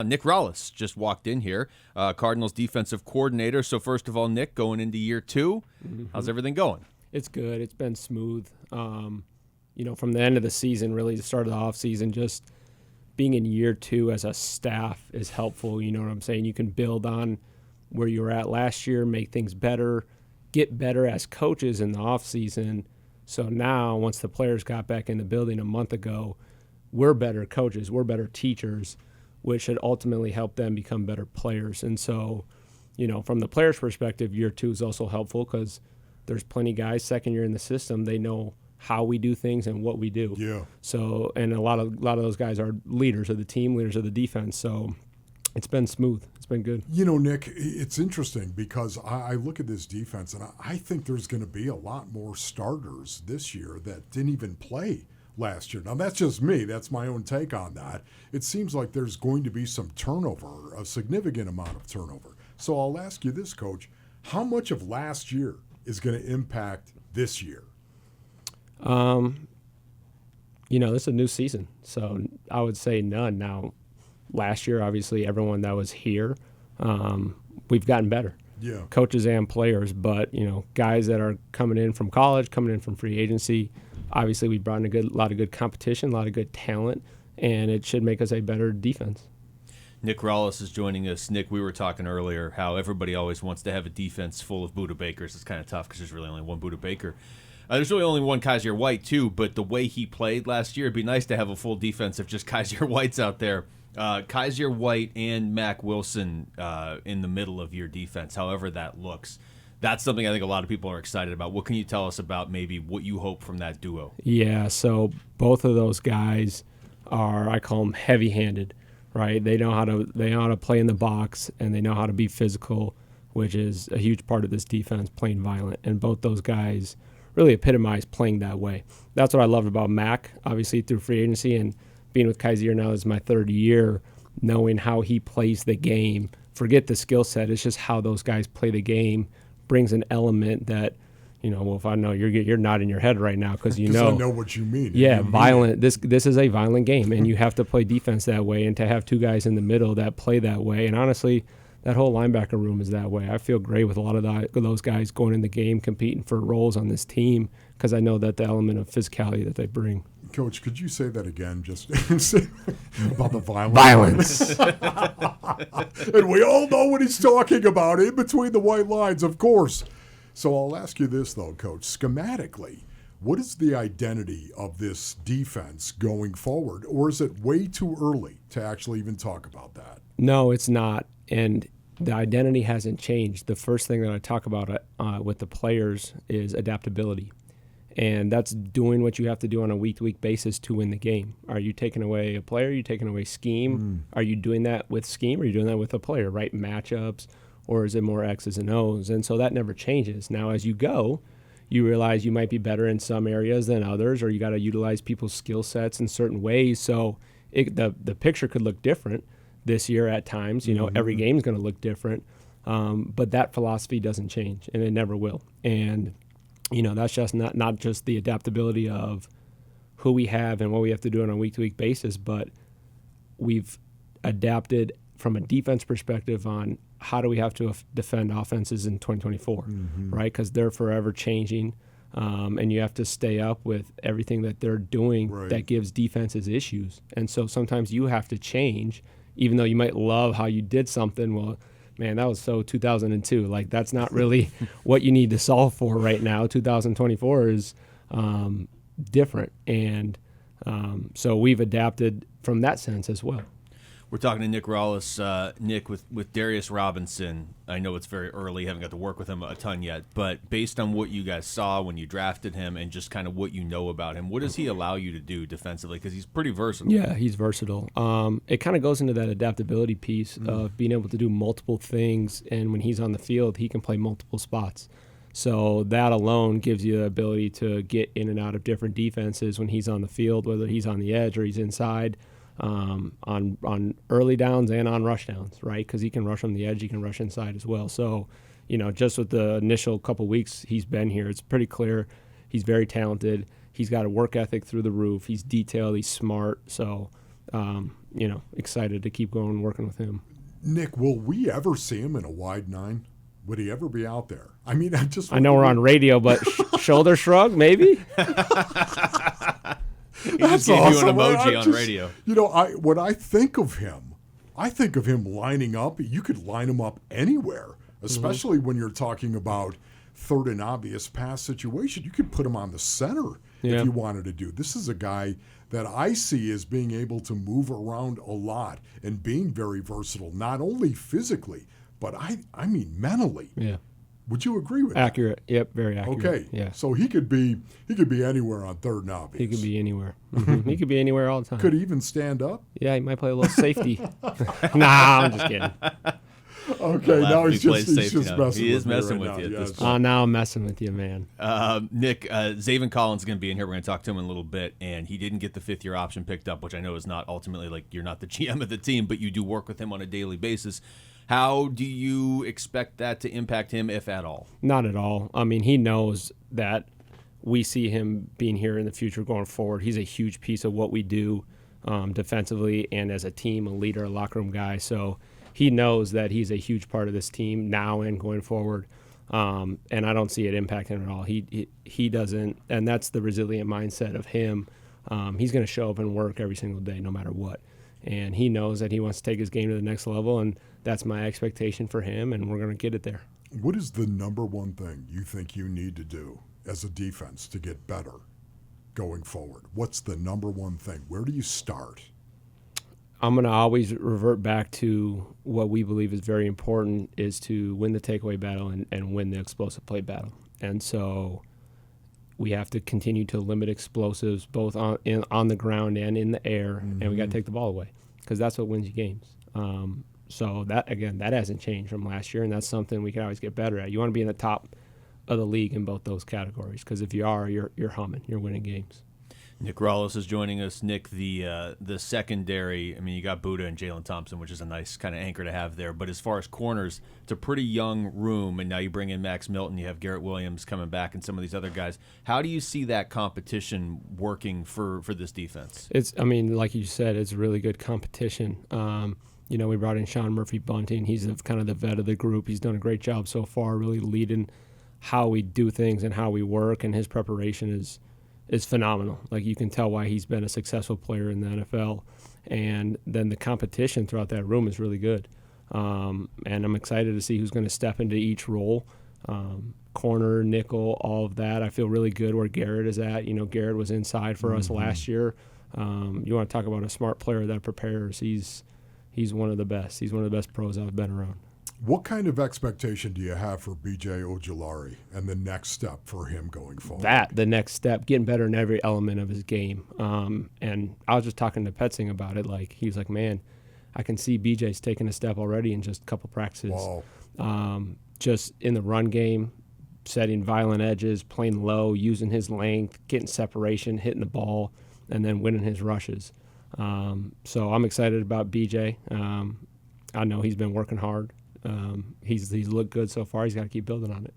Nick Rallis just walked in here, Cardinals defensive coordinator. So first of all, Nick, going into year 2, how's everything going? It's good. It's been smooth. From the end of the season, really the start of the offseason, just being in year 2 as a staff is helpful. You know what I'm saying? You can build on where you were at last year, make things better, get better as coaches in the offseason. So now, once the players got back in the building a month ago, we're better coaches, we're better teachers, which should ultimately help them become better players. And so, from the players' perspective, year 2 is also helpful because there's plenty of guys second year in the system. They know how we do things and what we do. Yeah. So, and a lot of those guys are leaders of the team, leaders of the defense. So it's been smooth. It's been good. Nick, it's interesting because I look at this defense and I think there's going to be a lot more starters this year that didn't even play last year. Now, that's just me. That's my own take on that. It seems like there's going to be some turnover, a significant amount of turnover. So I'll ask you this, Coach. How much of last year is going to impact this year? This is a new season, so I would say none. Now, last year, obviously, everyone that was here, we've gotten better. Yeah. Coaches and players, but, guys that are coming in from college, coming in from free agency, obviously we brought in a lot of good competition, a lot of good talent, and it should make us a better defense. Nick Rallis is joining us. Nick, we were talking earlier how everybody always wants to have a defense full of Buda Bakers. It's kind of tough because there's really only one Buda Baker. There's really only one Kaiser White, too, but the way he played last year, it'd be nice to have a full defense of just Kaiser Whites out there. Kaiser White and Mac Wilson in the middle of your defense, however that looks. That's something I think a lot of people are excited about. What can you tell us about maybe what you hope from that duo? Yeah, so both of those guys are, I call them heavy-handed, right? They know how to play in the box, and they know how to be physical, which is a huge part of this defense, playing violent. And both those guys really epitomize playing that way. That's what I loved about Mac, obviously through free agency, and being with Kaiser now is my 3rd year, knowing how he plays the game. Forget the skill set. It's just how those guys play the game brings an element that, if I know you're nodding your head right now because I know what you mean. Yeah, violent. This is a violent game, and you have to play defense that way, and to have 2 guys in the middle that play that way. And honestly, that whole linebacker room is that way. I feel great with a lot of those guys going in the game, competing for roles on this team because I know that the element of physicality that they bring. Coach, could you say that again, just about the violence? And we all know what he's talking about in between the white lines, of course. So I'll ask you this, though, Coach. Schematically, what is the identity of this defense going forward? Or is it way too early to actually even talk about that? No, it's not. And the identity hasn't changed. The first thing that I talk about with the players is adaptability. And that's doing what you have to do on a week-to-week basis to win the game. Are you taking away a player? Are you taking away scheme? Are you doing that with scheme? Or are you doing that with a player, right? Matchups? Or is it more X's and O's? And so that never changes. Now, as you go, you realize you might be better in some areas than others, or you got to utilize people's skill sets in certain ways. So the picture could look different this year at times. Every game is going to look different. But that philosophy doesn't change, and it never will. And that's just not just the adaptability of who we have and what we have to do on a week-to-week basis, but we've adapted from a defense perspective on how do we have to defend offenses in 2024, right? Because they're forever changing, and you have to stay up with everything that they're doing that gives defenses issues. And so sometimes you have to change, even though you might love how you did something. Well, man, that was so 2002. Like, that's not really what you need to solve for right now. 2024 is different. And so we've adapted from that sense as well. We're talking to Nick Rallis. Nick, with Darius Robinson, I know it's very early, haven't got to work with him a ton yet, but based on what you guys saw when you drafted him and just kind of what you know about him, what does he allow you to do defensively? Because he's pretty versatile. Yeah, he's versatile. It kind of goes into that adaptability piece of being able to do multiple things, and when he's on the field, he can play multiple spots. So that alone gives you the ability to get in and out of different defenses when he's on the field, whether he's on the edge or he's inside. On early downs and on rush downs, right? Because he can rush on the edge, he can rush inside as well. So, just with the initial couple weeks he's been here, it's pretty clear he's very talented. He's got a work ethic through the roof. He's detailed. He's smart. So excited to keep going and working with him. Nick, will we ever see him in a wide 9? Would he ever be out there? I mean, I know we're on radio, but shoulder shrug, maybe? He That's just gave awesome. you an emoji on radio. When I think of him lining up. You could line him up anywhere, especially when you're talking about third and obvious pass situation. You could put him on the center if you wanted to do. This is a guy that I see as being able to move around a lot and being very versatile, not only physically, but I mean mentally. Yeah. Would you agree with Accurate. that? Yep, very accurate. Okay. Yeah. So he could be anywhere on third and obvious. He could be anywhere. He could be anywhere all the time. Could he even stand up? Yeah, he might play a little safety. Nah, I'm just kidding. Okay, now he's just safety messing now. with He is me messing right with now. you at this Yes. point. Now I'm messing with you, man. Nick, Zaven Collins is going to be in here. We're going to talk to him in a little bit, and he didn't get the fifth-year option picked up, which I know is not ultimately, like, you're not the GM of the team, but you do work with him on a daily basis. How do you expect that to impact him, if at all? Not at all. I mean, he knows that we see him being here in the future going forward. He's a huge piece of what we do defensively and as a team, a leader, a locker room guy. So he knows that he's a huge part of this team now and going forward. And I don't see it impacting him at all. He doesn't, and that's the resilient mindset of him. He's going to show up and work every single day, no matter what. And he knows that he wants to take his game to the next level, and that's my expectation for him, and we're going to get it there. What is the number one thing you think you need to do as a defense to get better going forward? What's the number one thing? Where do you start? I'm going to always revert back to what we believe is very important, is to win the takeaway battle and win the explosive play battle. And so we have to continue to limit explosives both on the ground and in the air, and we got to take the ball away because that's what wins you games. So that hasn't changed from last year, and that's something we can always get better at. You want to be in the top of the league in both those categories because if you are, you're humming, you're winning games. Nick Rallis is joining us. Nick, the secondary, I mean, you got Buddha and Jalen Thompson, which is a nice kind of anchor to have there. But as far as corners, it's a pretty young room, and now you bring in Max Milton, you have Garrett Williams coming back, and some of these other guys. How do you see that competition working for this defense? Like you said, it's really good competition. We brought in Sean Murphy-Bunting. He's kind of the vet of the group. He's done a great job so far, really leading how we do things and how we work, and his preparation is phenomenal. Like, you can tell why he's been a successful player in the NFL. And then the competition throughout that room is really good. And I'm excited to see who's going to step into each role. Corner, nickel, all of that. I feel really good where Garrett is at. Garrett was inside for us last year. You want to talk about a smart player that prepares. He's one of the best. He's one of the best pros I've been around. What kind of expectation do you have for B.J. Ojulari and the next step for him going forward? The next step, getting better in every element of his game. And I was just talking to Petzing about it. Like, he's like, man, I can see B.J.'s taking a step already in just a couple practices. Wow. Just in the run game, setting violent edges, playing low, using his length, getting separation, hitting the ball, and then winning his rushes. So I'm excited about B.J. I know he's been working hard. He's looked good so far. He's got to keep building on it.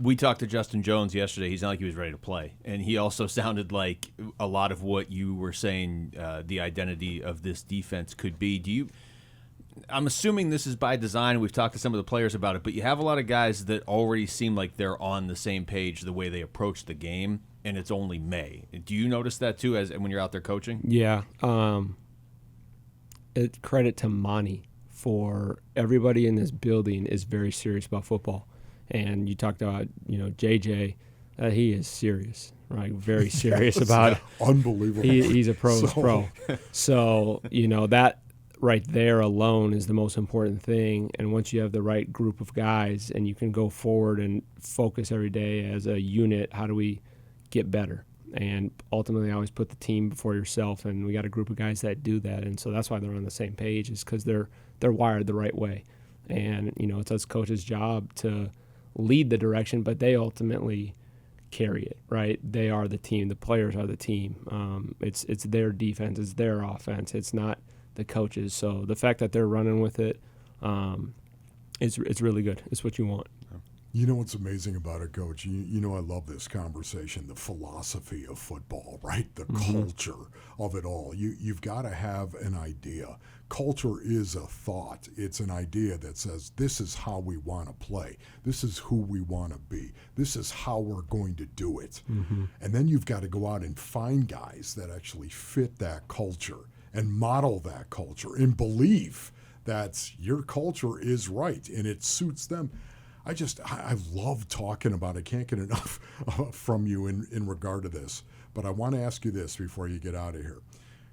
We talked to Justin Jones yesterday. He's not like he was ready to play. And he also sounded like a lot of what you were saying the identity of this defense could be. I'm assuming this is by design. We've talked to some of the players about it, but you have a lot of guys that already seem like they're on the same page the way they approach the game, and it's only May. Do you notice that too as when you're out there coaching? Yeah. Credit to Monty. For everybody in this building is very serious about football. And you talked about, JJ, he is serious, right? Very serious about it. Unbelievable. He's a pro's pro. So, that right there alone is the most important thing. And once you have the right group of guys and you can go forward and focus every day as a unit, how do we get better? And ultimately, I always put the team before yourself, and we got a group of guys that do that. And so that's why they're on the same page, is because they're wired the right way. And, it's us coaches' job to lead the direction, but they ultimately carry it, right? They are the team. The players are the team. It's their defense. It's their offense. It's not the coaches. So the fact that they're running with it, it's really good. It's what you want. You know what's amazing about it, Coach? You know I love this conversation, the philosophy of football, right? The culture of it all. You've got to have an idea. Culture is a thought. It's an idea that says, this is how we want to play. This is who we want to be. This is how we're going to do it. And then you've got to go out and find guys that actually fit that culture and model that culture and believe that your culture is right and it suits them. I love talking about it. I can't get enough from you in regard to this. But I want to ask you this before you get out of here.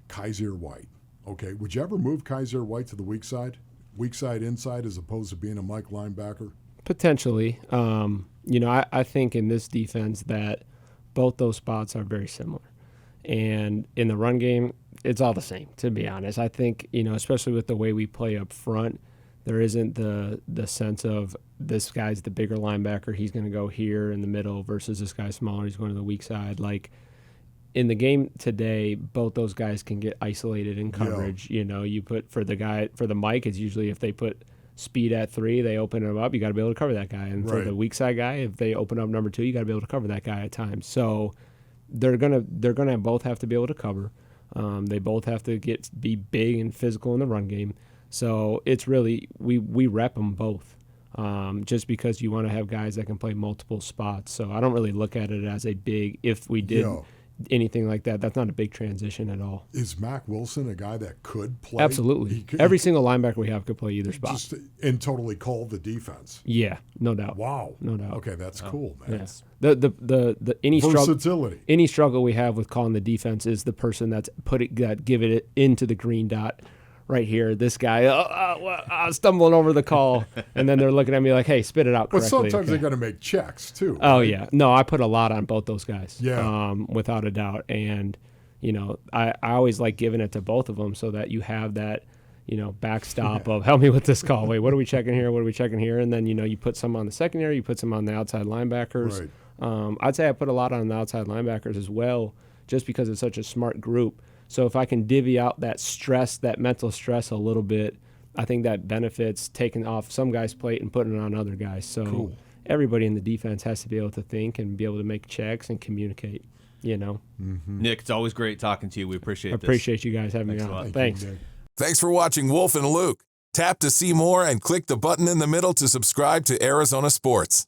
Kaiser White. Okay, would you ever move Kaiser White to the weak side? Weak side inside as opposed to being a Mike linebacker? Potentially. I think in this defense that both those spots are very similar. And in the run game, it's all the same, to be honest. I think, especially with the way we play up front, there isn't the sense of this guy's the bigger linebacker, he's going to go here in the middle versus this guy's smaller, he's going to the weak side. Like in the game today, both those guys can get isolated in coverage. Yeah. You put for the Mike, it's usually if they put speed at 3, they open him up, you got to be able to cover that guy. And for the weak side guy, if they open up number 2, you got to be able to cover that guy at times. So they're gonna both have to be able to cover. They both have to be big and physical in the run game. So it's really we rep them both, just because you want to have guys that can play multiple spots. So I don't really look at it as a big, if we did anything like that, that's not a big transition at all. Is Mac Wilson a guy that could play? Absolutely. Every single linebacker we have could play either spot. And totally call the defense. Yeah, no doubt. Wow. No doubt. Okay, that's cool, man. Yes. The any versatility. Any struggle we have with calling the defense is the person that's give it into the green dot right here. This guy stumbling over the call, and then they're looking at me like, "Hey, spit it out correctly." But sometimes they got to make checks too. Oh right? Yeah, no, I put a lot on both those guys. Yeah, without a doubt. And I always like giving it to both of them so that you have that backstop of help me with this call. Wait, what are we checking here? What are we checking here? And then you put some on the secondary, you put some on the outside linebackers. Right. I'd say I put a lot on the outside linebackers as well, just because it's such a smart group. So if I can divvy out that stress, that mental stress a little bit, I think that benefits taking off some guys' plate and putting it on other guys. So everybody in the defense has to be able to think and be able to make checks and communicate, Nick, it's always great talking to you. We appreciate this. I appreciate you guys having me on. Thanks. Thanks for watching Wolf and Luke. Tap to see more and click the button in the middle to subscribe to Arizona Sports.